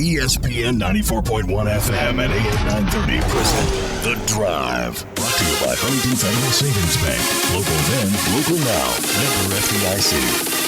ESPN 94.1 FM and AM 930 present The Drive. Brought to you by Huntington Federal Savings Bank. Local then, local now. Member FDIC.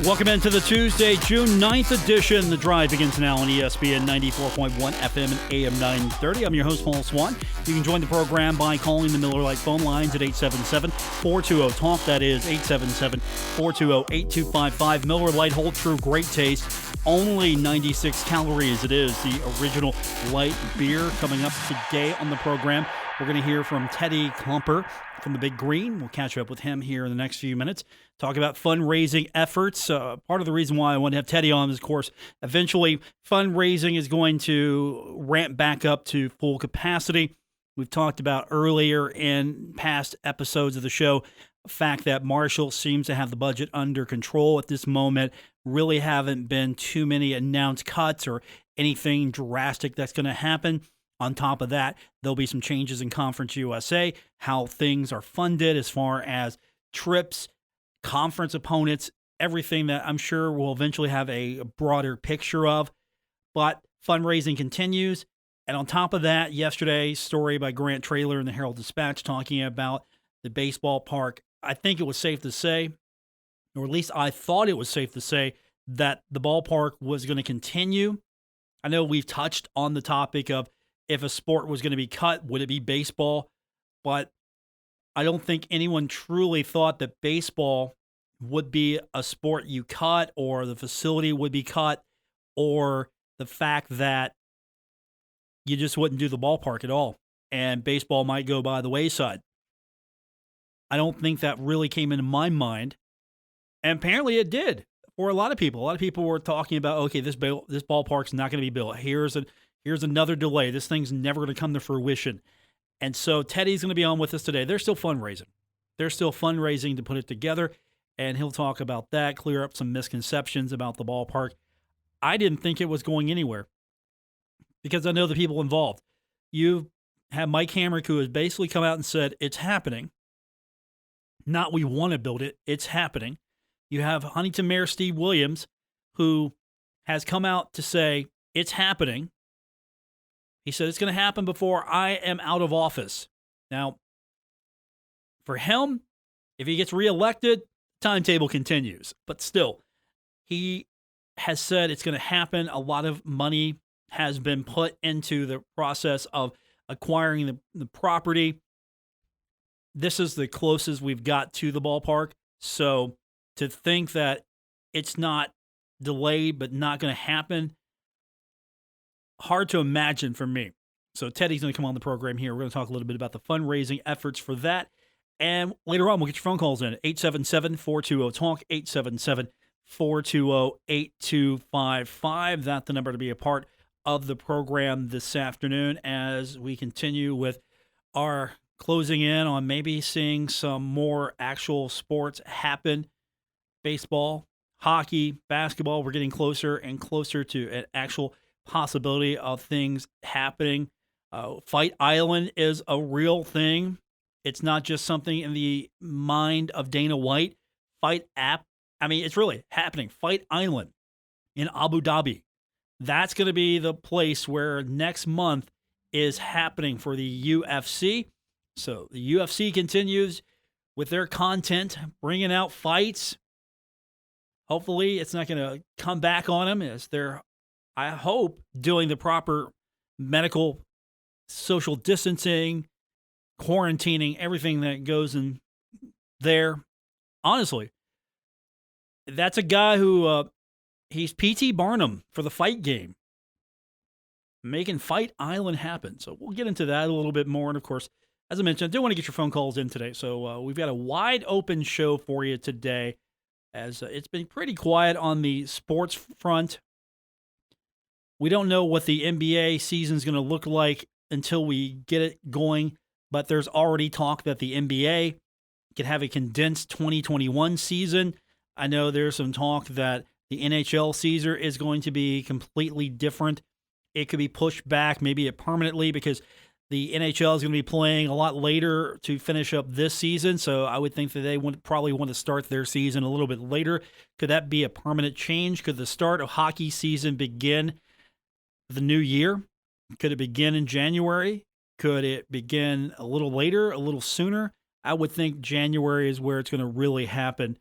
Welcome into the Tuesday, June 9th edition. The Drive begins now on ESPN 94.1 FM and AM 930. I'm your host, Paul Swann. You can join the program by calling the Miller Lite phone lines at 877-420-TALK. That is 877-420-8255. Miller Lite Hold True, great taste. Only 96 calories. It is the original light beer. Coming up today on the program, we're going to hear from Teddy Kluemper from the Big Green. We'll catch up with him here in the next few minutes. Talk about fundraising efforts. Part of the reason why I want to have Teddy on is, of course, eventually fundraising is going to ramp back up to full capacity. We've talked about earlier in past episodes of the show the fact that Marshall seems to have the budget under control at this moment. Really haven't been too many announced cuts or anything drastic that's going to happen. On top of that, there'll be some changes in Conference USA, how things are funded as far as trips, conference opponents, everything that I'm sure we'll eventually have a broader picture of. But fundraising continues. And on top of that, yesterday's story by Grant Traylor in the Herald-Dispatch talking about the baseball park. I think it was safe to say, or at least I thought it was safe to say, that the ballpark was going to continue. I know we've touched on the topic of if a sport was going to be cut, would it be baseball? But I don't think anyone truly thought that baseball would be a sport you cut, or the facility would be cut, or the fact that you just wouldn't do the ballpark at all, and baseball might go by the wayside. I don't think that really came into my mind, and apparently it did for a lot of people. A lot of people were talking about, okay, this ballpark's not going to be built. Here's another delay. This thing's never going to come to fruition. And so Teddy's going to be on with us today. They're still fundraising. They're still fundraising to put it together, and he'll talk about that, clear up some misconceptions about the ballpark. I didn't think it was going anywhere because I know the people involved. You have Mike Hamrick, who has basically come out and said, it's happening. Not we want to build it. It's happening. You have Huntington Mayor Steve Williams, who has come out to say, it's happening. He said it's going to happen before I am out of office. Now, for him, if he gets reelected, timetable continues. But still, he has said it's going to happen. A lot of money has been put into the process of acquiring the property. This is the closest we've got to the ballpark. So to think that it's not delayed but not going to happen, hard to imagine for me. So Teddy's going to come on the program here. We're going to talk a little bit about the fundraising efforts for that. And later on, we'll get your phone calls in at 877-420-TALK, 877-420-8255. That's the number to be a part of the program this afternoon as we continue with our closing in on maybe seeing some more actual sports happen. Baseball, hockey, basketball, we're getting closer and closer to an actual possibility of things happening. Fight Island is a real thing. It's not just something in the mind of Dana White. It's really happening. Fight Island in Abu Dhabi. That's going to be the place where next month is happening for the UFC. So the UFC continues with their content, bringing out fights. Hopefully it's not going to come back on them as they're, I hope, doing the proper medical, social distancing, quarantining, everything that goes in there. Honestly, that's a guy who, he's P.T. Barnum for the fight game, making Fight Island happen. So we'll get into that a little bit more. And of course, as I mentioned, I do want to get your phone calls in today. So we've got a wide open show for you today, as it's been pretty quiet on the sports front. We don't know what the NBA season is going to look like until we get it going, but there's already talk that the NBA could have a condensed 2021 season. I know there's some talk that the NHL season is going to be completely different. It could be pushed back, maybe permanently, because The NHL is going to be playing a lot later to finish up this season, so I would think that they would probably want to start their season a little bit later. Could that be a permanent change? Could the start of hockey season begin the new year? Could it begin in January? Could it begin a little later, a little sooner? I would think January is where it's going to really happen.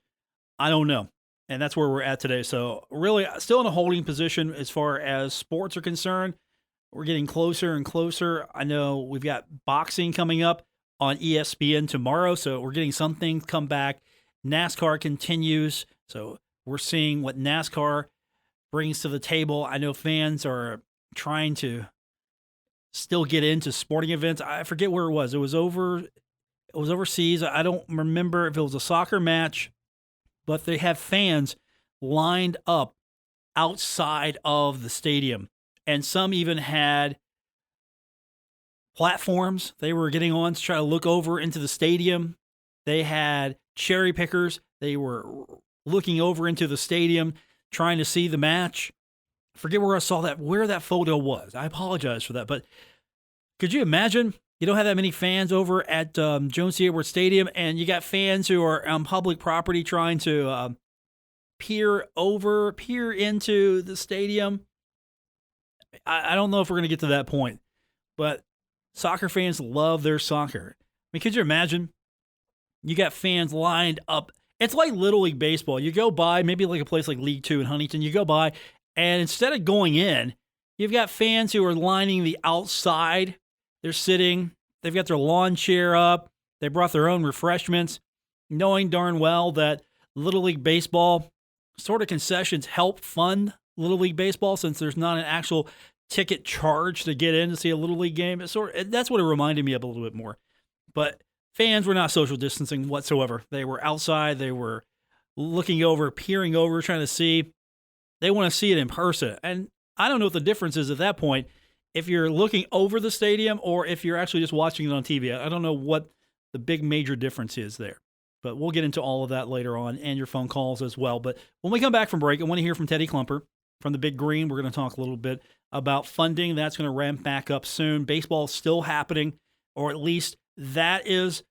I don't know. And that's where we're at today. So really still in a holding position as far as sports are concerned. We're getting closer and closer. I know we've got boxing coming up on ESPN tomorrow, so we're getting some things come back. NASCAR continues, so we're seeing what NASCAR brings to the table. I know fans are trying to still get into sporting events. I forget where it was. It was overseas. I don't remember if it was a soccer match, but they have fans lined up outside of the stadium. And some even had platforms they were getting on to try to look over into the stadium. They had cherry pickers. They were looking over into the stadium, trying to see the match. I forget where I saw that, where that photo was. I apologize for that. But could you imagine? You don't have that many fans over at Jones C. Edwards Stadium, and you got fans who are on public property trying to peer into the stadium. I don't know if we're going to get to that point, but soccer fans love their soccer. I mean, could you imagine? You got fans lined up. It's like Little League Baseball. You go by, maybe like a place like League Two in Huntington, you go by, and instead of going in, you've got fans who are lining the outside. They're sitting. They've got their lawn chair up. They brought their own refreshments, knowing darn well that Little League Baseball sort of concessions help fund Little League Baseball, since there's not an actual ticket charge to get in to see a Little League game. That's what it reminded me of a little bit more. But fans were not social distancing whatsoever. They were outside. They were looking over, peering over, trying to see. They want to see it in person. And I don't know what the difference is at that point, if you're looking over the stadium or if you're actually just watching it on TV. I don't know what the big major difference is there. But we'll get into all of that later on, and your phone calls as well. But when we come back from break, I want to hear from Teddy Kluemper from the Big Green. We're going to talk a little bit about funding. That's going to ramp back up soon. Baseball is still happening, or at least that is,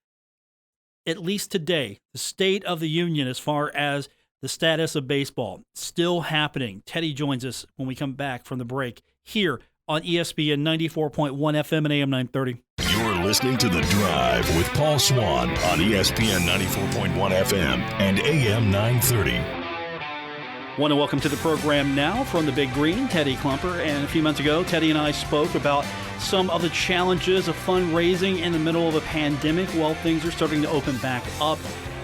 at least today, the state of the union as far as the status of baseball. Still happening. Teddy joins us when we come back from the break here on ESPN 94.1 FM and AM 930. You're listening to The Drive with Paul Swann on ESPN 94.1 FM and AM 930. Want to welcome to the program now from the Big Green, Teddy Kluemper. And a few months ago, Teddy and I spoke about some of the challenges of fundraising in the middle of a pandemic. Well, things are starting to open back up.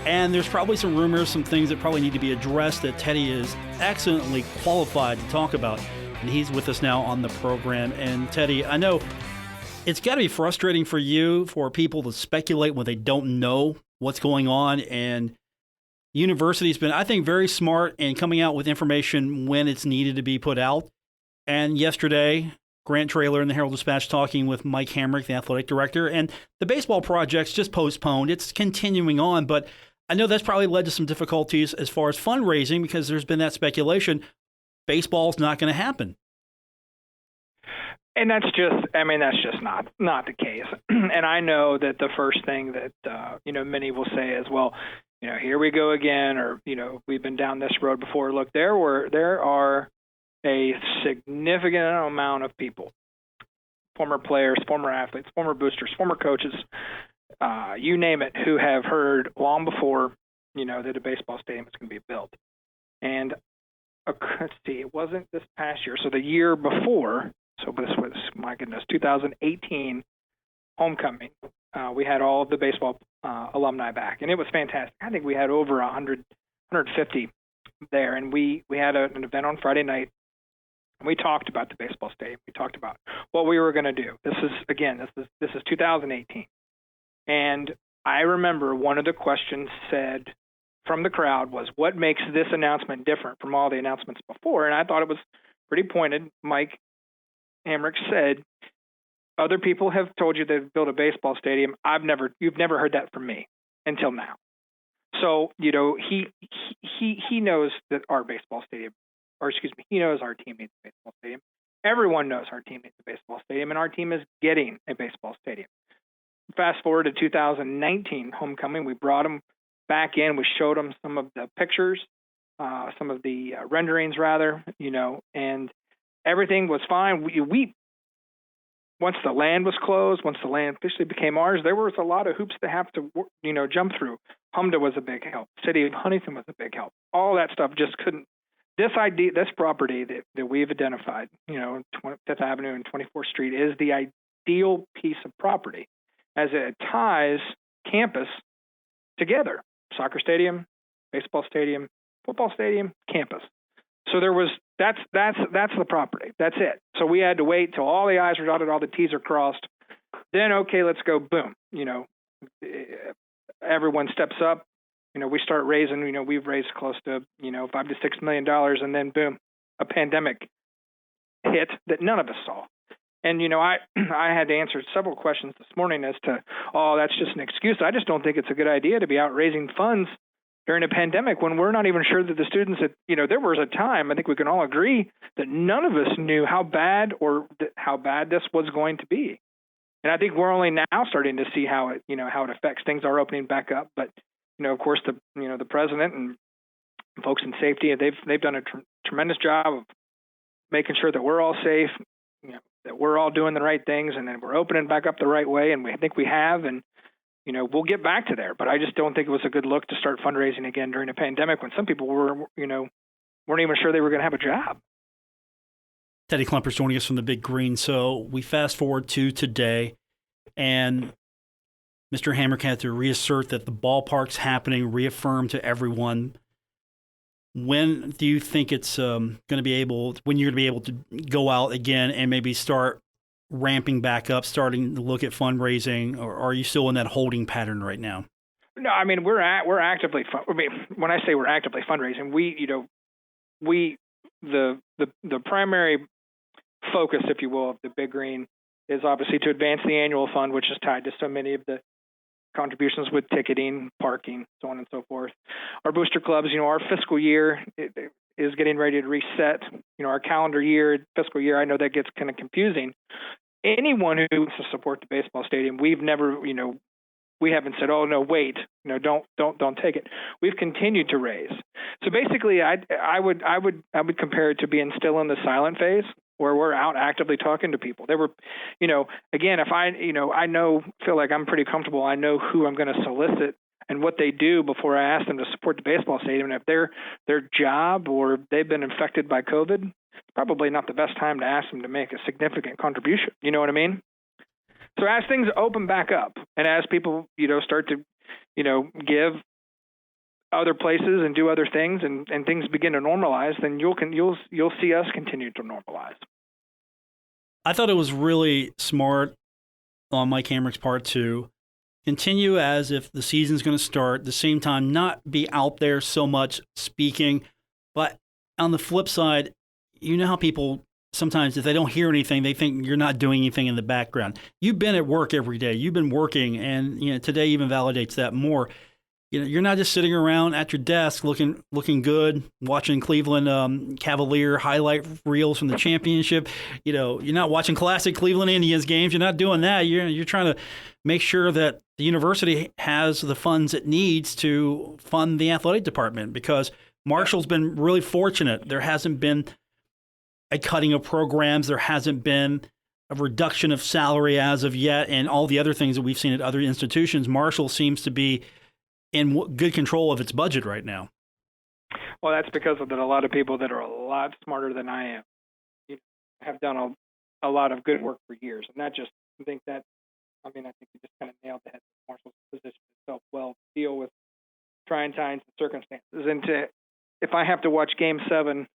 And there's probably some rumors, some things that probably need to be addressed that Teddy is excellently qualified to talk about. And he's with us now on the program. And Teddy, I know it's got to be frustrating for you, for people to speculate when they don't know what's going on. And university's been, I think, very smart in coming out with information when it's needed to be put out. And yesterday, Grant Traylor in the Herald-Dispatch talking with Mike Hamrick, the athletic director, and the baseball project's just postponed. It's continuing on, but I know that's probably led to some difficulties as far as fundraising, because there's been that speculation baseball's not going to happen. And that's just not the case. And I know that the first thing that, many will say is, well, here we go again, or, we've been down this road before. Look, there are a significant amount of people, former players, former athletes, former boosters, former coaches, you name it, who have heard long before, that a baseball stadium is going to be built. And let's see, it wasn't this past year. So the year before, so this was, 2018 homecoming, we had all of the baseball alumni back, and it was fantastic. I think we had over 150 there, and we had an event on Friday night. We talked about the baseball stadium. We talked about what we were going to do. This is 2018, and I remember one of the questions said from the crowd was, "What makes this announcement different from all the announcements before?" And I thought it was pretty pointed. Mike Hamrick said, "Other people have told you they've built a baseball stadium. You've never heard that from me until now." So, he knows that our baseball stadium, he knows our team needs a baseball stadium. Everyone knows our team needs a baseball stadium, and our team is getting a baseball stadium. Fast forward to 2019 homecoming, we brought them back in. We showed them some of the pictures, some of the renderings, rather, and everything was fine. We once the land was closed, once the land officially became ours, there was a lot of hoops to have to, jump through. HMDA was a big help. City of Huntington was a big help. All that stuff just couldn't. This property that we've identified, 5th Avenue and 24th Street, is the ideal piece of property as it ties campus together: soccer stadium, baseball stadium, football stadium, campus. So that's the property. That's it. So we had to wait till all the I's were dotted, all the T's are crossed. Then, okay, let's go. Boom. Everyone steps up. We start raising. We've raised close to $5 to $6 million, and then boom, a pandemic hit that none of us saw. And I had to answer several questions this morning as to, that's just an excuse. I just don't think it's a good idea to be out raising funds during a pandemic when we're not even sure that the students there was a time, I think we can all agree, that none of us knew how bad this was going to be. And I think we're only now starting to see how it affects things. Are opening back up, but of course the president and folks in safety, they've done a tremendous job of making sure that we're all safe, that we're all doing the right things, and then we're opening back up the right way, and I think we have, and we'll get back to there. But I just don't think it was a good look to start fundraising again during a pandemic when some people weren't even sure they were going to have a job. Teddy Kluemper joining us from the Big Green. So we fast forward to today, and Mr. Hamrick had to reassert that the ballpark's happening, reaffirm to everyone. When do you think it's when you're going to be able to go out again and maybe start ramping back up, starting to look at fundraising, or are you still in that holding pattern right now? No, I mean we're actively. When I say we're actively fundraising, the primary focus, if you will, of the Big Green is obviously to advance the annual fund, which is tied to so many of the contributions with ticketing, parking, so on and so forth. Our booster clubs, our fiscal year is getting ready to reset. Our calendar year, fiscal year, I know that gets kind of confusing. Anyone who wants to support the baseball stadium, we've never, we haven't said, oh no, wait, don't take it. We've continued to raise. So basically, I would compare it to being still in the silent phase, where we're out actively talking to people. There were, again, if I feel like I'm pretty comfortable, I know who I'm going to solicit and what they do before I ask them to support the baseball stadium. And if their job or they've been infected by COVID, it's probably not the best time to ask them to make a significant contribution. You know what I mean? So as things open back up and as people, start to, give other places and do other things and things begin to normalize, then you'll see us continue to normalize. I thought it was really smart on Mike Hamrick's part to continue as if the season's going to start, at the same time not be out there so much speaking. But on the flip side, how people sometimes, if they don't hear anything, they think you're not doing anything in the background. You've been at work every day. You've been working, and today even validates that more. You're not just sitting around at your desk looking good, watching Cleveland Cavalier highlight reels from the championship. You're not watching classic Cleveland Indians games. You're not doing that. You're trying to make sure that the university has the funds it needs to fund the athletic department, because Marshall's been really fortunate. There hasn't been a cutting of programs. There hasn't been a reduction of salary as of yet, and all the other things that we've seen at other institutions. Marshall seems to be in good control of its budget right now. Well, that's because of that. A lot of people that are a lot smarter than I am have done a lot of good work for years. And not just, I think you just kind of nailed the head of Marshall's position itself well, deal with trying times and circumstances. And if I have to watch Game 7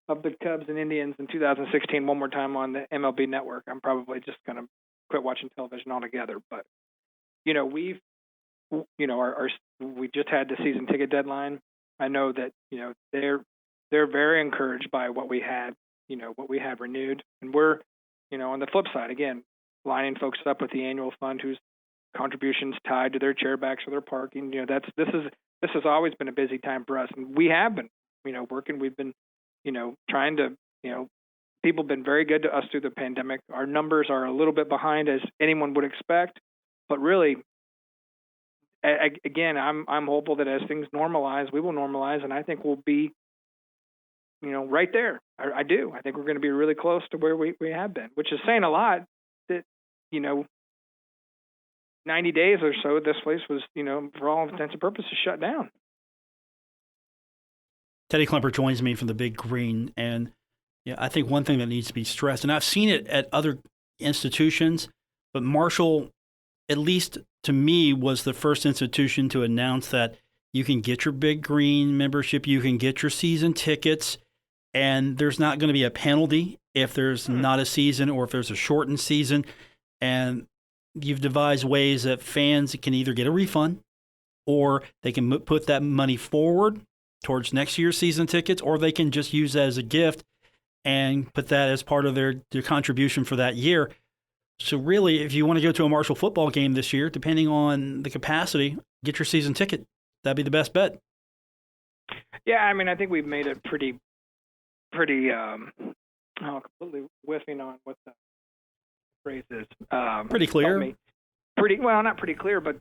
of the Cubs and Indians in 2016 one more time on the MLB Network, I'm probably just going to quit watching television altogether. But, we just had the season ticket deadline. I know that, they're very encouraged by what we had renewed. And we're, on the flip side, again, lining folks up with the annual fund whose contributions tied to their chairbacks or their parking. This has always been a busy time for us. And we have been, working. We've been, trying to, People have been very good to us through the pandemic. Our numbers are a little bit behind, as anyone would expect, but really, again, I'm hopeful that as things normalize, we will normalize, and I think we'll be, right there. I do. I think we're going to be really close to where we have been, which is saying a lot. That 90 days or so, this place was, for all intents and purposes, shut down. Teddy Kluemper joins me from the Big Green, and I think one thing that needs to be stressed, and I've seen it at other institutions, but Marshall, at least to me, was the first institution to announce that you can get your Big Green membership, you can get your season tickets, and there's not going to be a penalty if there's not a season or if there's a shortened season. And you've devised ways that fans can either get a refund or they can put that money forward towards next year's season tickets, or they can just use that as a gift and put that as part of their contribution for that year. So really, if you want to go to a Marshall football game this year, depending on the capacity, get your season ticket. That'd be the best bet. Yeah, I mean, I think we've made it pretty completely whiffing on what the phrase is. Pretty clear? Not pretty clear, but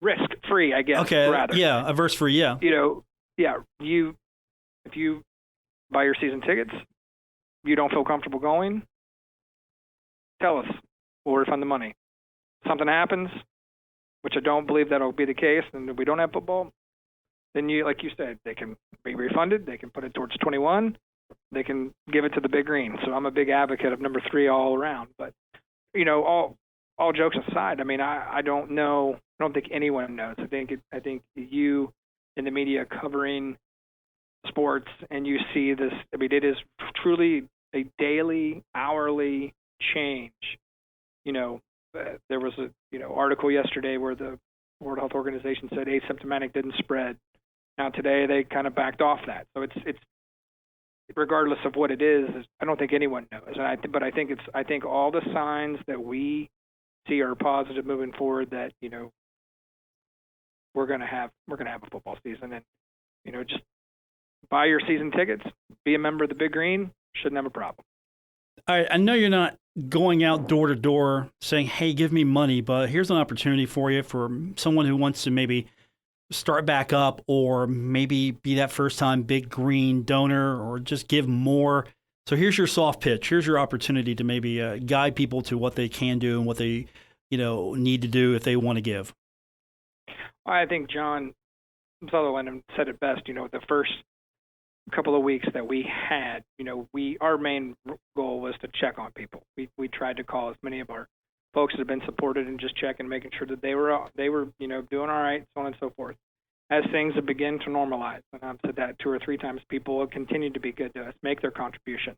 risk-free, I guess. Okay, rather. Yeah, averse-free, yeah. If you buy your season tickets, you don't feel comfortable going, tell us. We'll refund the money. Something happens, which I don't believe that'll be the case, and we don't have football, then like you said, they can be refunded. They can put it towards 21. They can give it to the Big Green. So I'm a big advocate of number 3 all around. But all jokes aside, I mean, I don't know. I don't think anyone knows. I think you in the media covering sports, and you see this. I mean, it is truly a daily, hourly change. There was a article yesterday where the World Health Organization said asymptomatic didn't spread. Now today they kind of backed off that. So it's regardless of what it is, I don't think anyone knows. But I think all the signs that we see are positive moving forward. That we're gonna have a football season, and just buy your season tickets, be a member of the Big Green. Shouldn't have a problem. All right, I know you're not going out door to door saying, hey, give me money, but here's an opportunity for you for someone who wants to maybe start back up or maybe be that first-time Big Green donor or just give more. So here's your soft pitch. Here's your opportunity to maybe guide people to what they can do and what they need to do if they want to give. I think John Sutherland said it best. The first couple of weeks that we had, our main goal was to check on people. We tried to call as many of our folks that have been supported and just check and making sure that they were doing all right, so on and so forth. As things have begun to normalize, and I've said that 2 or 3 times, people have continued to be good to us, make their contribution.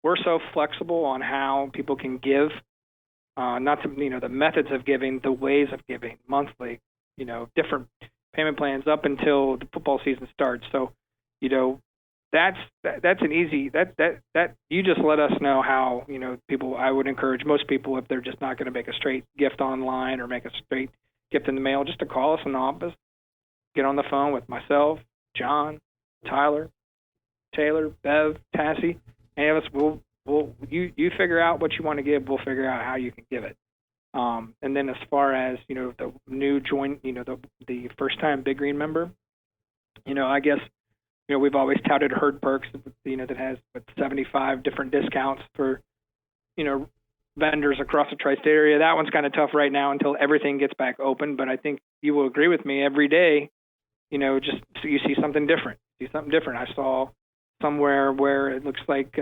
We're so flexible on how people can give, not to the methods of giving, the ways of giving, monthly, different payment plans up until the football season starts. So, that's an easy that you just let us know how people. I would encourage most people, if they're just not going to make a straight gift online or make a straight gift in the mail, just to call us in the office, get on the phone with myself, John, Tyler, Taylor, Bev, Tassie, any of us. You figure out what you want to give. We'll figure out how you can give it. And then as far as the new join, the first time Big Green member, I guess. We've always touted Herd Perks, that has 75 different discounts for, vendors across the tri-state area. That one's kind of tough right now until everything gets back open. But I think you will agree with me. Every day, just so you see something different. I saw somewhere where it looks like,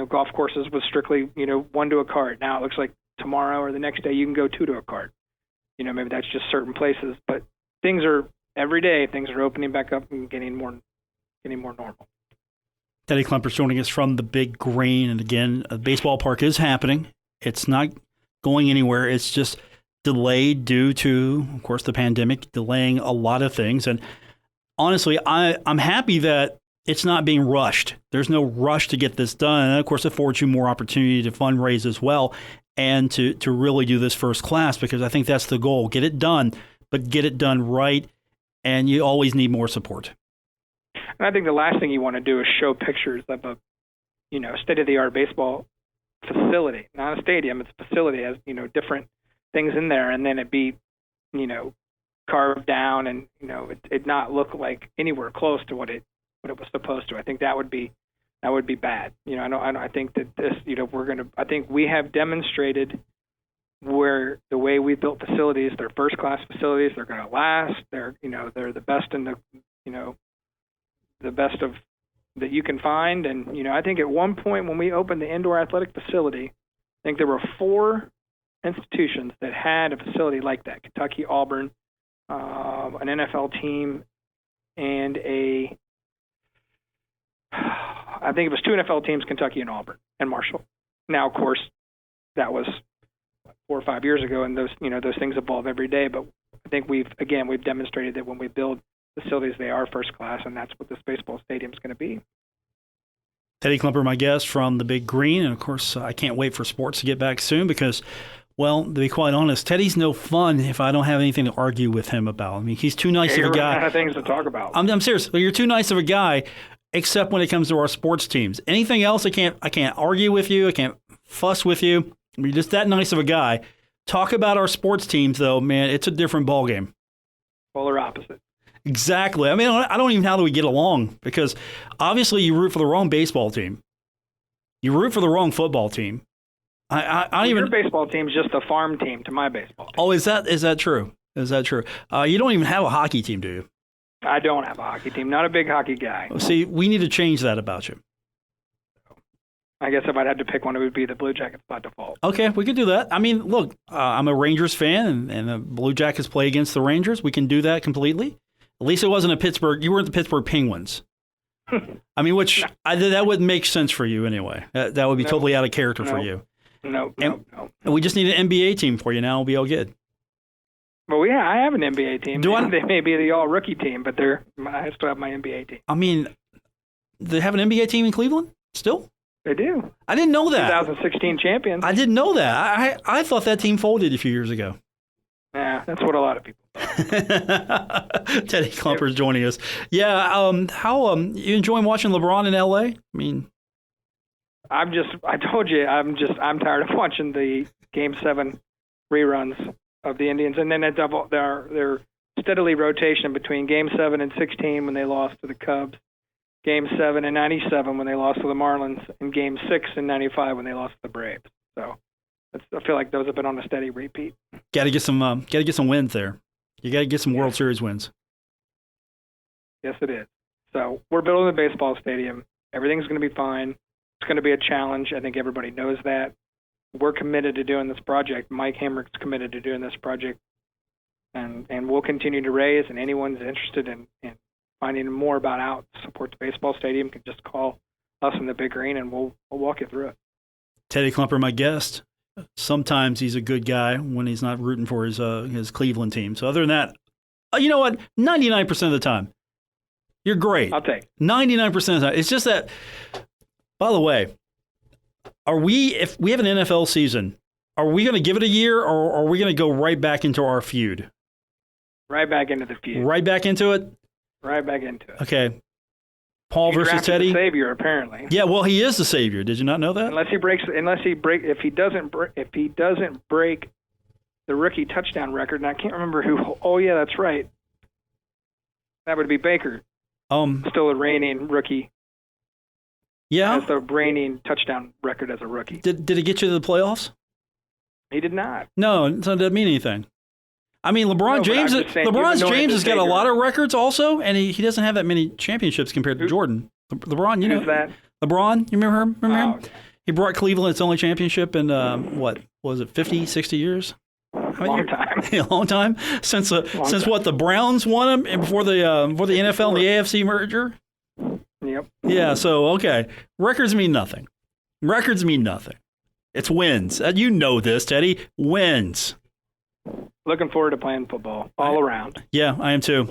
golf courses was strictly, 1 to a cart. Now it looks like tomorrow or the next day you can go 2 to a cart. Maybe that's just certain places. But every day things are opening back up and getting more normal. Teddy Kluemper joining us from the Big Green. And again, a baseball park is happening. It's not going anywhere. It's just delayed due to, of course, the pandemic, delaying a lot of things. And honestly, I'm happy that it's not being rushed. There's no rush to get this done. And of course, it affords you more opportunity to fundraise as well and to really do this first class, because I think that's the goal. Get it done, but get it done right. And you always need more support. And I think the last thing you want to do is show pictures of state-of-the-art baseball facility, not a stadium. It's a facility, has, different things in there, and then it be, carved down and, it not look like anywhere close to what it was supposed to. I think that would be bad. I think that this, I think we have demonstrated where the way we built facilities, they're first-class facilities, they're going to last. They're the best in the best of that you can find. And, I think at one point when we opened the indoor athletic facility, I think there were 4 institutions that had a facility like that: Kentucky, Auburn, an NFL team, and I think it was 2 NFL teams, Kentucky and Auburn and Marshall. Now, of course, that was 4 or 5 years ago, and those things evolve every day. But I think we've demonstrated that when we build facilities, they are first class, and that's what this baseball stadium is going to be. Teddy Kluemper, my guest from the Big Green, and of course, I can't wait for sports to get back soon because, well, to be quite honest, Teddy's no fun if I don't have anything to argue with him about. I mean, he's too nice of a guy. Out of things to talk about. I'm serious. You're too nice of a guy, except when it comes to our sports teams. Anything else, I can't argue with you. I can't fuss with you. You're just that nice of a guy. Talk about our sports teams, though, man. It's a different ballgame. Polar opposite. Exactly. I mean, I don't even know how do we get along, because obviously you root for the wrong baseball team. You root for the wrong football team. I don't even. Your baseball team's just a farm team to my baseball team. Oh, is that true? Is that true? You don't even have a hockey team, do you? I don't have a hockey team. Not a big hockey guy. See, we need to change that about you. I guess if I'd had to pick one, it would be the Blue Jackets by default. Okay, we could do that. I mean, look, I'm a Rangers fan, and the Blue Jackets play against the Rangers. We can do that completely. At least it wasn't a Pittsburgh. You weren't the Pittsburgh Penguins. I mean, that wouldn't make sense for you anyway. That would be totally out of character for you. No. And we just need an NBA team for you now. We'll be all good. Well, yeah, I have an NBA team. They may be the all-rookie team, but I still have my NBA team. I mean, they have an NBA team in Cleveland still? They do. I didn't know that. 2016 champions. I didn't know that. I thought that team folded a few years ago. Yeah, that's what a lot of people thought. Teddy Kluemper is joining us. Yeah, how you enjoying watching LeBron in LA? I mean, I told you, I'm tired of watching the Game 7 reruns of the Indians, and then their steadily rotation between Game 7 and 16 when they lost to the Cubs, Game 7 and 97 when they lost to the Marlins, and Game 6 and 95 when they lost to the Braves. So I feel like those have been on a steady repeat. Got to get some wins there. You got to get some World Series wins. Yes, it is. So we're building a baseball stadium. Everything's going to be fine. It's going to be a challenge. I think everybody knows that. We're committed to doing this project. Mike Hamrick's committed to doing this project, and we'll continue to raise. And anyone's interested in finding more about how to support the baseball stadium can just call us in the Big Green, and we'll walk you through it. Teddy Kluemper, my guest. Sometimes he's a good guy when he's not rooting for his Cleveland team. So other than that, you know what? 99% of the time, you're great. I'll take 99% of the time. It's just that. By the way, if we have an NFL season, are we going to give it a year, or are we going to go right back into our feud? Right back into the feud. Right back into it? Right back into it. Okay. Paul versus Teddy. The savior, apparently. Yeah, well, he is the savior. Did you not know that? If he doesn't break the rookie touchdown record, and I can't remember who. Oh yeah, that's right. That would be Baker. Still a reigning rookie. Yeah. Has the reigning touchdown record as a rookie. Did it get you to the playoffs? He did not. No, so it doesn't mean anything. I mean, LeBron James has got a lot of records also, and he doesn't have that many championships compared to Jordan. LeBron, Who's that? LeBron, you remember him? Okay. He brought Cleveland its only championship in, 50, 60 years? Long time. A long time? Since the Browns won him before the NFL and the AFC merger? Yep. Yeah, so, okay. Records mean nothing. It's wins. You know this, Teddy. Wins. Looking forward to playing football all around. Yeah, I am too.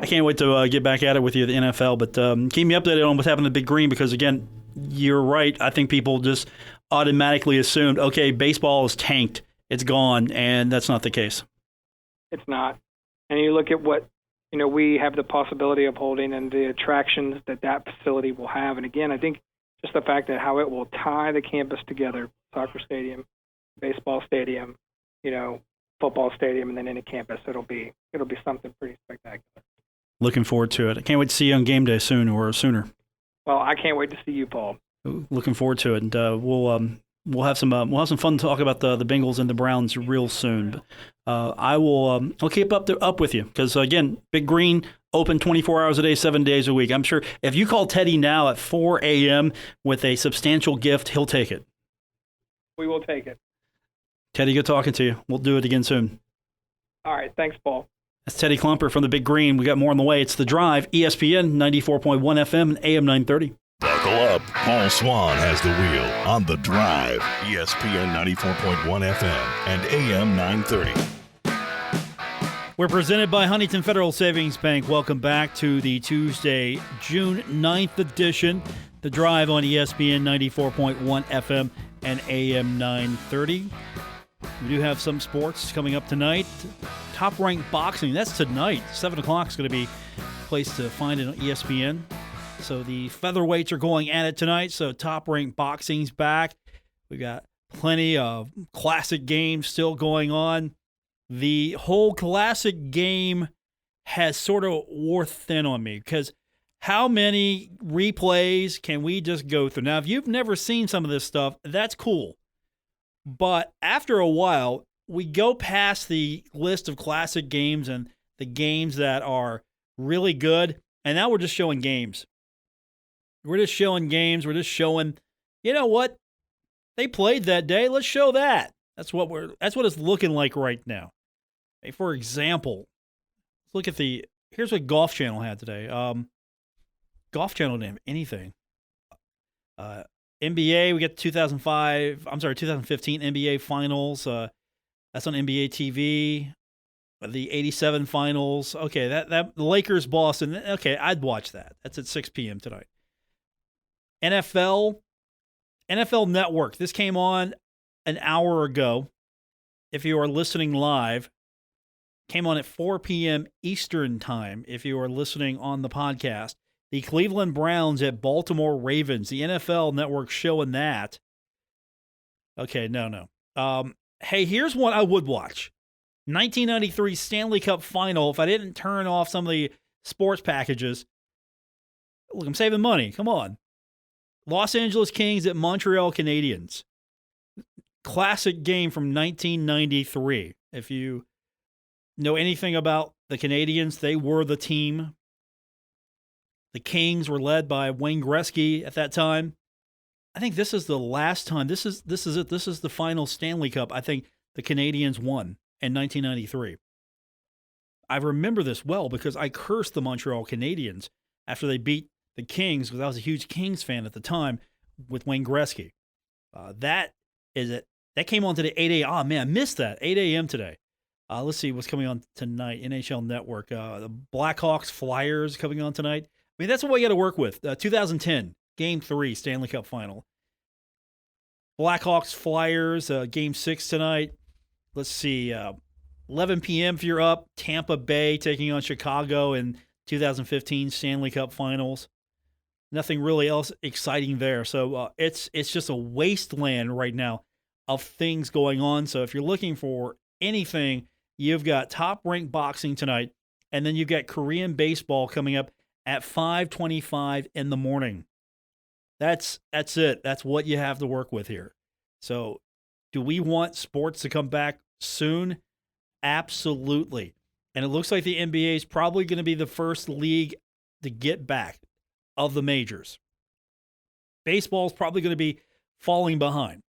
I can't wait to get back at it with you at the NFL, but keep me updated on what's happening at Big Green because, again, you're right. I think people just automatically assumed, okay, baseball is tanked. It's gone, and that's not the case. It's not. And you look at what we have the possibility of holding and the attractions that facility will have. And, again, I think just the fact that how it will tie the campus together, soccer stadium, baseball stadium, football stadium, and then in a campus. It'll be something pretty spectacular. Looking forward to it. I can't wait to see you on game day soon or sooner. Well, I can't wait to see you, Paul. Looking forward to it, and we'll have some fun to talk about the Bengals and the Browns real soon. I'll keep up with you because again, Big Green open 24 hours a day, 7 days a week. I'm sure if you call Teddy now at 4 a.m. with a substantial gift, he'll take it. We will take it. Teddy, good talking to you. We'll do it again soon. All right, thanks, Paul. That's Teddy Kluemper from the Big Green. We got more on the way. It's The Drive, ESPN 94.1 FM and AM 930. Buckle up. Paul Swann has the wheel on The Drive, ESPN 94.1 FM and AM 930. We're presented by Huntington Federal Savings Bank. Welcome back to the Tuesday, June 9th edition. The Drive on ESPN 94.1 FM and AM 930. We do have some sports coming up tonight. Top Ranked Boxing, that's tonight. 7 o'clock is going to be a place to find it on ESPN. So the featherweights are going at it tonight. So Top Ranked Boxing's back. We got plenty of classic games still going on. The whole classic game has sort of wore thin on me because how many replays can we just go through? Now, if you've never seen some of this stuff, that's cool. But after a while, we go past the list of classic games and the games that are really good, and now we're just showing games. We're just showing games. We're just showing, you know what? They played that day. Let's show that. That's what it's looking like right now. Hey, for example, let's look at here's what Golf Channel had today. Golf Channel didn't have anything. NBA, we get 2015 NBA Finals. That's on NBA TV. The 87 Finals. Okay, that the Lakers Boston. Okay, I'd watch that. That's at 6 p.m. tonight. NFL Network. This came on an hour ago. If you are listening live, came on at 4 p.m. Eastern time. If you are listening on the podcast. The Cleveland Browns at Baltimore Ravens. The NFL Network showing that. Okay, no. Hey, here's one I would watch. 1993 Stanley Cup Final. If I didn't turn off some of the sports packages. Look, I'm saving money. Come on. Los Angeles Kings at Montreal Canadiens. Classic game from 1993. If you know anything about the Canadiens, they were the team. The Kings were led by Wayne Gretzky at that time. I think this is the last time. This is it. This is the final Stanley Cup I think the Canadiens won in 1993. I remember this well because I cursed the Montreal Canadiens after they beat the Kings because I was a huge Kings fan at the time with Wayne Gretzky. That is it. That came on today 8 a.m. Oh, man, I missed that. 8 a.m. today. Let's see what's coming on tonight. NHL Network. The Blackhawks Flyers coming on tonight. I mean, that's what you got to work with. 2010, Game 3, Stanley Cup Final. Blackhawks, Flyers, Game 6 tonight. Let's see, 11 p.m. if you're up. Tampa Bay taking on Chicago in 2015 Stanley Cup Finals. Nothing really else exciting there. So it's just a wasteland right now of things going on. So if you're looking for anything, you've got Top Ranked Boxing tonight, and then you've got Korean baseball coming up at 5:25 in the morning. That's it. That's what you have to work with here. So do we want sports to come back soon? Absolutely. And it looks like the NBA is probably going to be the first league to get back of the majors. Baseball is probably going to be falling behind.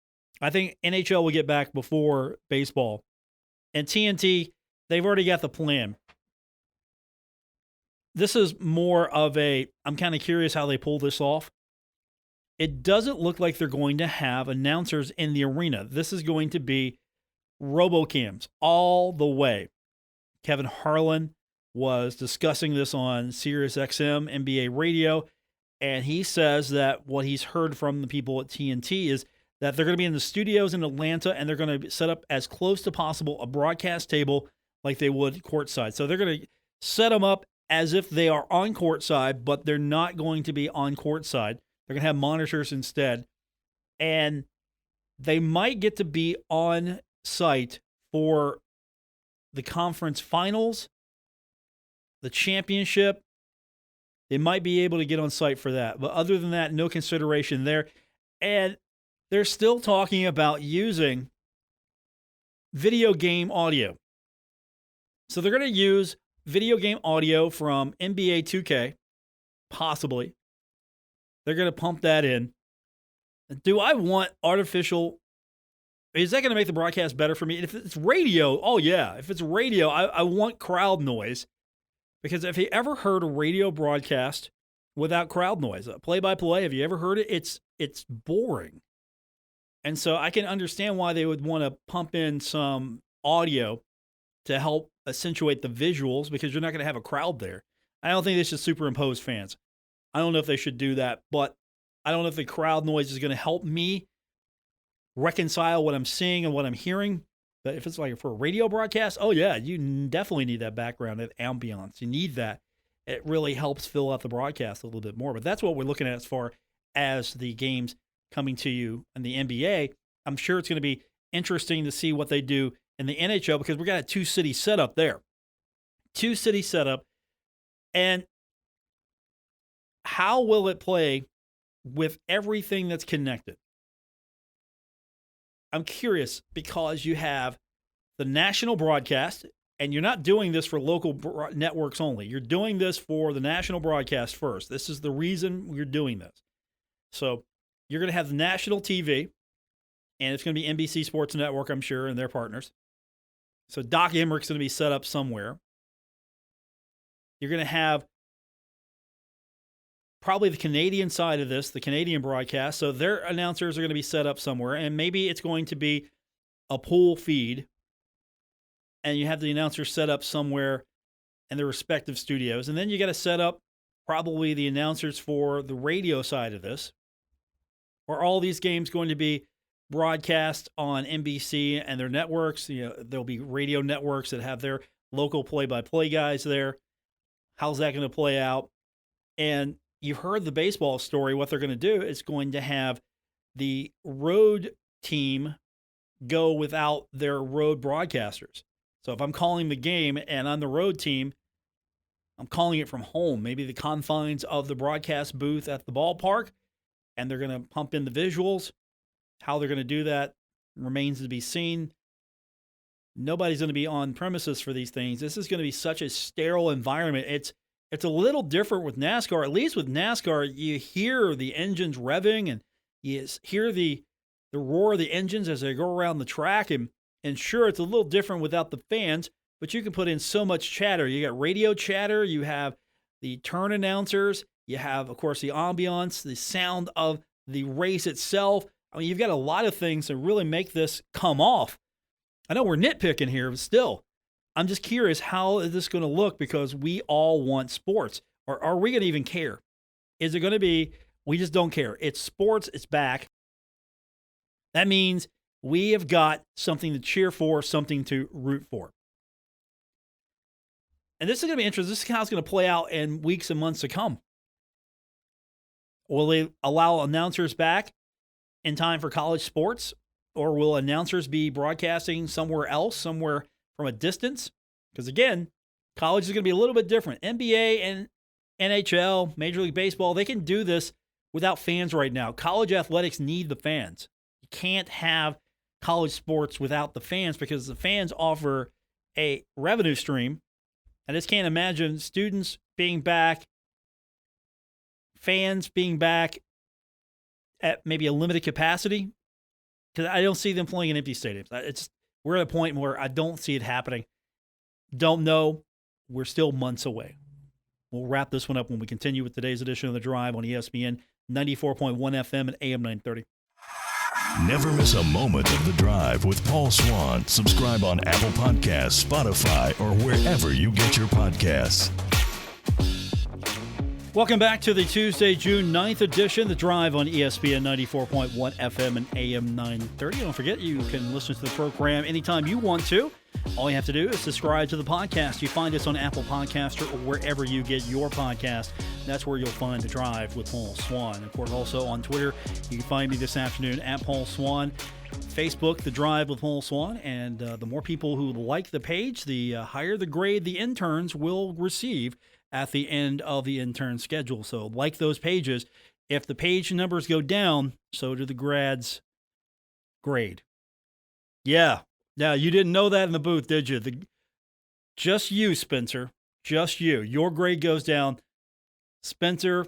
I think NHL will get back before baseball. And TNT, they've already got the plan. This is more of I'm kind of curious how they pull this off. It doesn't look like they're going to have announcers in the arena. This is going to be RoboCams all the way. Kevin Harlan was discussing this on SiriusXM NBA radio, and he says that what he's heard from the people at TNT is that they're going to be in the studios in Atlanta, and they're going to set up as close to possible a broadcast table like they would courtside. So they're going to set them up as if they are on courtside, but they're not going to be on courtside. They're going to have monitors instead. And they might get to be on site for the conference finals, the championship. They might be able to get on site for that. But other than that, no consideration there. And they're still talking about using video game audio. So they're going to use video game audio from NBA 2K, possibly. They're going to pump that in. Do I want artificial? Is that going to make the broadcast better for me? If it's radio, oh yeah. If it's radio, I want crowd noise. Because if you ever heard a radio broadcast without crowd noise, play-by-play, have you ever heard it? It's boring. And so I can understand why they would want to pump in some audio to help accentuate the visuals, because you're not going to have a crowd there. I don't think they should superimpose fans. I don't know if they should do that, but I don't know if the crowd noise is going to help me reconcile what I'm seeing and what I'm hearing. But if it's like for a radio broadcast, oh yeah, you definitely need that background, that ambiance. You need that. It really helps fill out the broadcast a little bit more. But that's what we're looking at as far as the games coming to you in the NBA. I'm sure it's going to be interesting to see what they do in the NHL, because we got a two-city setup there. Two-city setup. And how will it play with everything that's connected? I'm curious, because you have the national broadcast, and you're not doing this for local networks only. You're doing this for the national broadcast first. This is the reason you're doing this. So you're going to have the national TV, and it's going to be NBC Sports Network, I'm sure, and their partners. So Doc Emmerich's going to be set up somewhere. You're going to have probably the Canadian side of this, the Canadian broadcast. So their announcers are going to be set up somewhere, and maybe it's going to be a pool feed, and you have the announcers set up somewhere in their respective studios. And then you got to set up probably the announcers for the radio side of this. Are all these games going to be broadcast on NBC and their networks? You know, there'll be radio networks that have their local play-by-play guys there. How's that going to play out? And you've heard the baseball story. What they're going to do is going to have the road team go without their road broadcasters. So if I'm calling the game and I'm the road team, I'm calling it from home, maybe the confines of the broadcast booth at the ballpark, and they're going to pump in the visuals. How they're going to do that remains to be seen. Nobody's going to be on premises for these things. This is going to be such a sterile environment. It's a little different with NASCAR. At least with NASCAR, you hear the engines revving, and you hear the roar of the engines as they go around the track. And sure, it's a little different without the fans, but you can put in so much chatter. You got radio chatter. You have the turn announcers. You have, of course, the ambiance, the sound of the race itself. I mean, you've got a lot of things to really make this come off. I know we're nitpicking here, but still, I'm just curious, how is this going to look, because we all want sports. Or are we going to even care? Is it going to be, we just don't care? It's sports, it's back. That means we have got something to cheer for, something to root for. And this is going to be interesting. This is how it's going to play out in weeks and months to come. Will they allow announcers back in time for college sports? Or will announcers be broadcasting somewhere else, somewhere from a distance? Because again, college is going to be a little bit different. NBA and NHL, Major League Baseball, they can do this without fans right now. College athletics need the fans. You can't have college sports without the fans, because the fans offer a revenue stream. I just can't imagine students being back, fans being back at maybe a limited capacity, because I don't see them playing in empty stadiums. We're at a point where I don't see it happening. Don't know. We're still months away. We'll wrap this one up when we continue with today's edition of The Drive on ESPN 94.1 FM and AM 930. Never miss a moment of The Drive with Paul Swann. Subscribe on Apple Podcasts, Spotify, or wherever you get your podcasts. Welcome back to the Tuesday, June 9th edition, The Drive on ESPN 94.1 FM and AM 930. Don't forget, you can listen to the program anytime you want to. All you have to do is subscribe to the podcast. You find us on Apple Podcasts or wherever you get your podcast. That's where you'll find The Drive with Paul Swann. Of course, also on Twitter, you can find me this afternoon at Paul Swann. Facebook, The Drive with Paul Swann. And the more people who like the page, the higher the grade the interns will receive at the end of the intern schedule. So like those pages. If the page numbers go down, so do the grads' grade. Yeah. Now, you didn't know that in the booth, did you? Just you, Spencer. Just you. Your grade goes down. Spencer,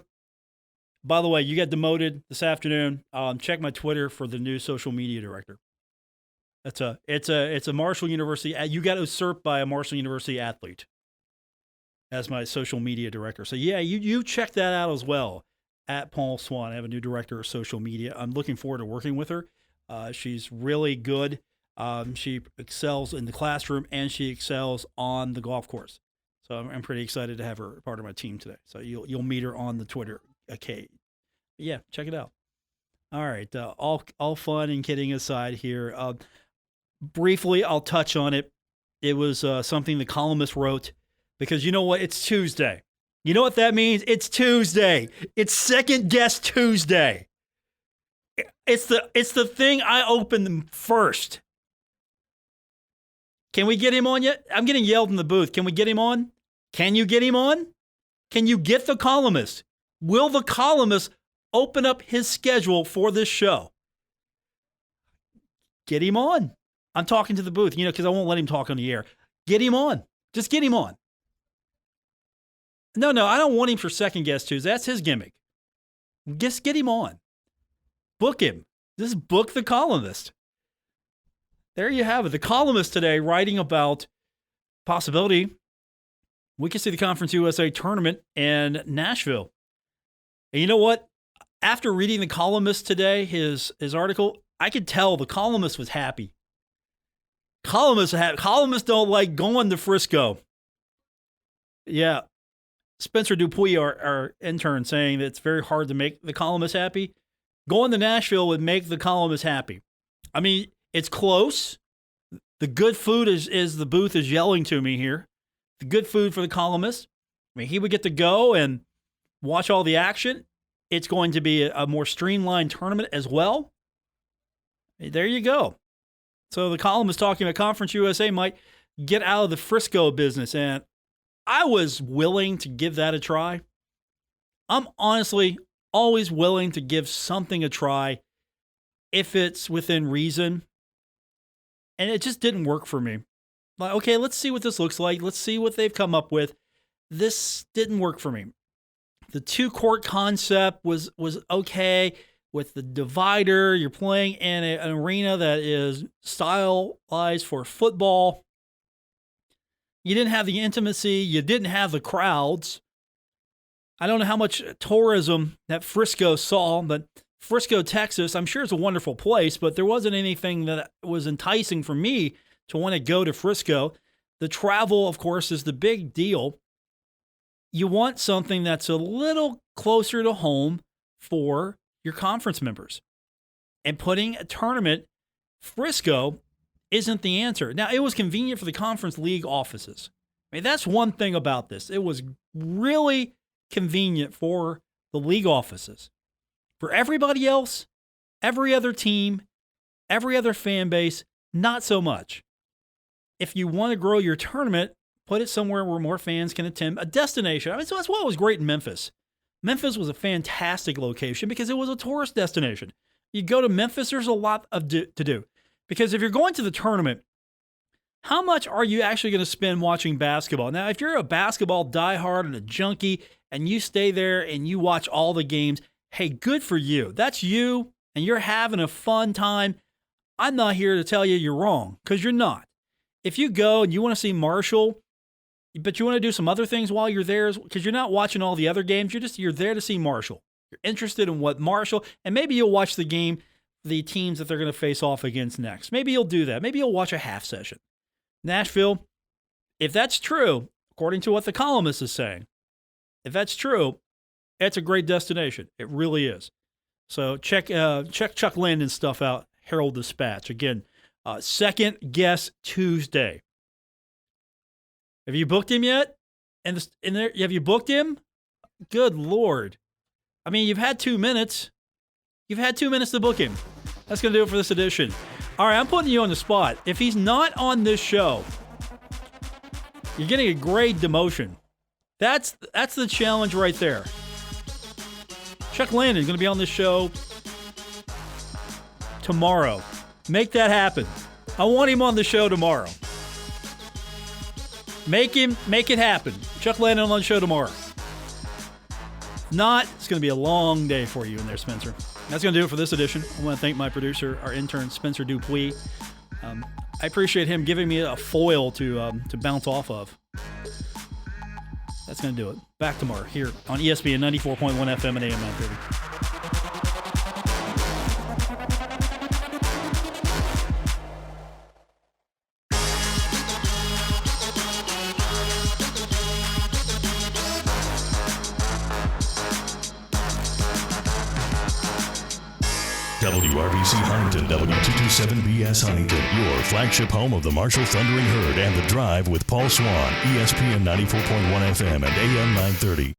by the way, you got demoted this afternoon. Check my Twitter for the new social media director. It's a Marshall University. You got usurped by a Marshall University athlete as my social media director. So yeah, you check that out as well at Paul Swann. I have a new director of social media. I'm looking forward to working with her. She's really good. She excels in the classroom and she excels on the golf course. So I'm pretty excited to have her part of my team today. So you'll meet her on the Twitter account. Yeah, check it out. All right, all fun and kidding aside here. Briefly, I'll touch on it. It was something the columnist wrote because you know what? It's Tuesday. You know what that means? It's Tuesday. It's Second Guess Tuesday. It's the thing I opened first. Can we get him on yet? I'm getting yelled in the booth. Can we get him on? Can you get him on? Can you get the columnist? Will the columnist open up his schedule for this show? Get him on. I'm talking to the booth, because I won't let him talk on the air. Get him on. Just get him on. No, I don't want him for Second Guess Tuesday. That's his gimmick. Just get him on. Book him. Just book the columnist. There you have it. The columnist today writing about possibility we could see the Conference USA tournament in Nashville. And you know what? After reading the columnist today, his article, I could tell the columnist was happy. Columnists don't like going to Frisco. Yeah. Spencer Dupuis, our intern, saying that it's very hard to make the columnist happy. Going to Nashville would make the columnist happy. I mean, it's close. The good food is the booth is yelling to me here. The good food for the columnist. I mean, he would get to go and watch all the action. It's going to be a more streamlined tournament as well. There you go. So the columnist talking about Conference USA might get out of the Frisco business, and I was willing to give that a try. I'm honestly always willing to give something a try if it's within reason. And it just didn't work for me. Like, okay, let's see what this looks like. Let's see what they've come up with. This didn't work for me. The two-court concept was okay with the divider. You're playing in an arena that is stylized for football. You didn't have the intimacy. You didn't have the crowds. I don't know how much tourism that Frisco saw, but Frisco, Texas, I'm sure it's a wonderful place, but there wasn't anything that was enticing for me to want to go to Frisco. The travel, of course, is the big deal. You want something that's a little closer to home for your conference members. And putting a tournament, Frisco, isn't the answer. Now, it was convenient for the Conference League offices. I mean, that's one thing about this. It was really convenient for the league offices. For everybody else, every other team, every other fan base, not so much. If you want to grow your tournament, put it somewhere where more fans can attend, a destination. I mean, so that's what was great in Memphis. Memphis was a fantastic location because it was a tourist destination. You go to Memphis, there's a lot to do. Because if you're going to the tournament, how much are you actually going to spend watching basketball? Now, if you're a basketball diehard and a junkie and you stay there and you watch all the games, hey, good for you. That's you, and you're having a fun time. I'm not here to tell you you're wrong, because you're not. If you go and you want to see Marshall, but you want to do some other things while you're there, because you're not watching all the other games, you're there to see Marshall. You're interested in what Marshall, and maybe you'll watch the game, the teams that they're going to face off against next. Maybe you'll do that. Maybe you'll watch a half session. Nashville, if that's true, according to what the columnist is saying, if that's true, It's a great destination. It really is. So check Chuck Landon's stuff out, Herald Dispatch. Again, Second Guest Tuesday. Have you booked him yet? And have you booked him? Good Lord. I mean, you've had 2 minutes. You've had 2 minutes to book him. That's going to do it for this edition. All right, I'm putting you on the spot. If he's not on this show, you're getting a grade demotion. That's the challenge right there. Chuck Landon is going to be on this show tomorrow. Make that happen. I want him on the show tomorrow. Make it happen. Chuck Landon on the show tomorrow. Not, it's going to be a long day for you in there, Spencer. That's going to do it for this edition. I want to thank my producer, our intern, Spencer Dupuis. I appreciate him giving me a foil to bounce off of. That's going to do it. Back tomorrow here on ESPN 94.1 FM and AM 930. WRBC Huntington, W227BS Huntington, your flagship home of the Marshall Thundering Herd and The Drive with Paul Swann, ESPN 94.1 FM and AM 930.